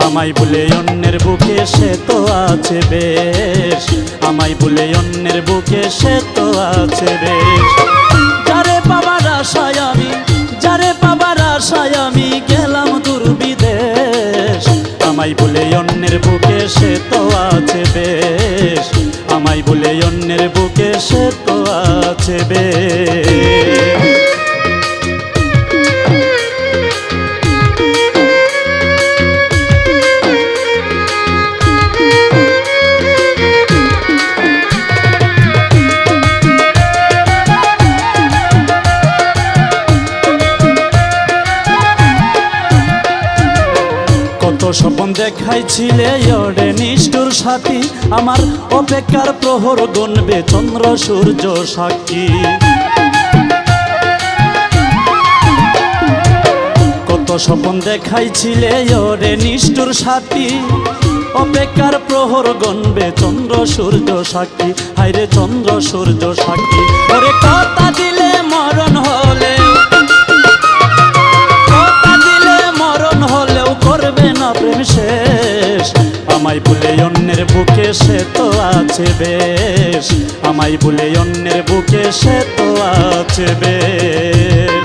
আমায় ভুলে অন্যের বুকে সে তো আছে বেশ, আমায় ভুলে অন্যের বুকে সে তো আছে বেশ। যারে পাবার আশায় আমি, যারে পাবার আশায় আমি গেলাম দূর বিদেশ, আমায় ভুলে অন্যের বুকে সে তো আছে বেশ, আমায় ভুলে অন্যের বুকে সে তো আছে বেশ। স্বপন দেখাইছিলে ওরে নিষ্ঠুর সাথী, আমার অপেক্ষার প্রহর গণবে চন্দ্র সূর্য সাক্ষী। কত স্বপন দেখাইছিলে ওরে নিষ্ঠুর সাথী, অপেক্ষার প্রহর গণবে চন্দ্র সূর্য সাক্ষী। হায়রে চন্দ্র সূর্য সাক্ষী, ওরে কথা দিলে মরণ হলে, কথা দিলে মরণ হলেও করবে না প্রেম শেষ। আমায় ভুলে অন্যের বুকে সে তো আছে বেশ, আমায় ভুলে অন্যের বুকে সে তো আছে বেশ।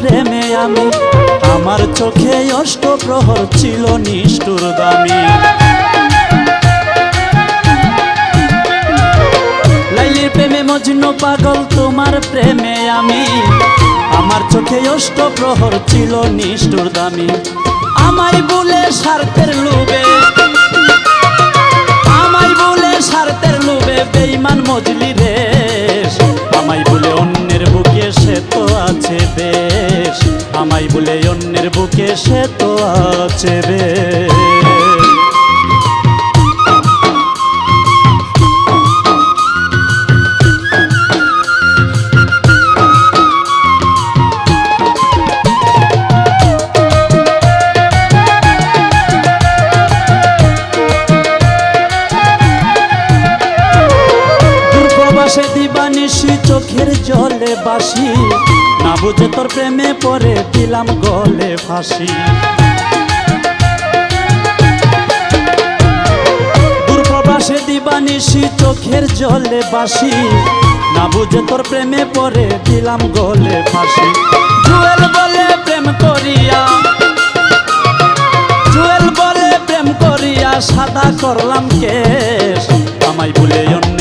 প্রেমে আমি, আমার চোখে অষ্টপ্রহর ছিল নিষ্ঠুর দামি। লাইলির প্রেমে মজনু পাগল তোমার প্রেমে আমি, আমার চোখে অষ্টপ্রহর ছিল নিষ্ঠুর দামি। আমায় বলে স্বার্থের লোভে, আমায় বলে স্বার্থের লোভে বেঈমান মজলি রেশ। আমায় বলে অন্যের বুকে সে তো আছে বেশ, আমায় বলে অন্যের বুকে সে তো আছে বেশ। দূরপ্রবাসে দিবানিশি চোখের জলে বাসি, না বুঝে তোর প্রেমে পরে দিলাম গলে ফাঁসি। দূরপ্রবাসে দিবানিশি চোখের জলে বাসি, না বুঝে তোর প্রেমে পরে দিলাম গলে ফাঁসি। জুয়েল বলে প্রেম করিয়া, জুয়েল বলে প্রেম করিয়া সাদা করলাম কেশ। আমায় ভুলে অন্য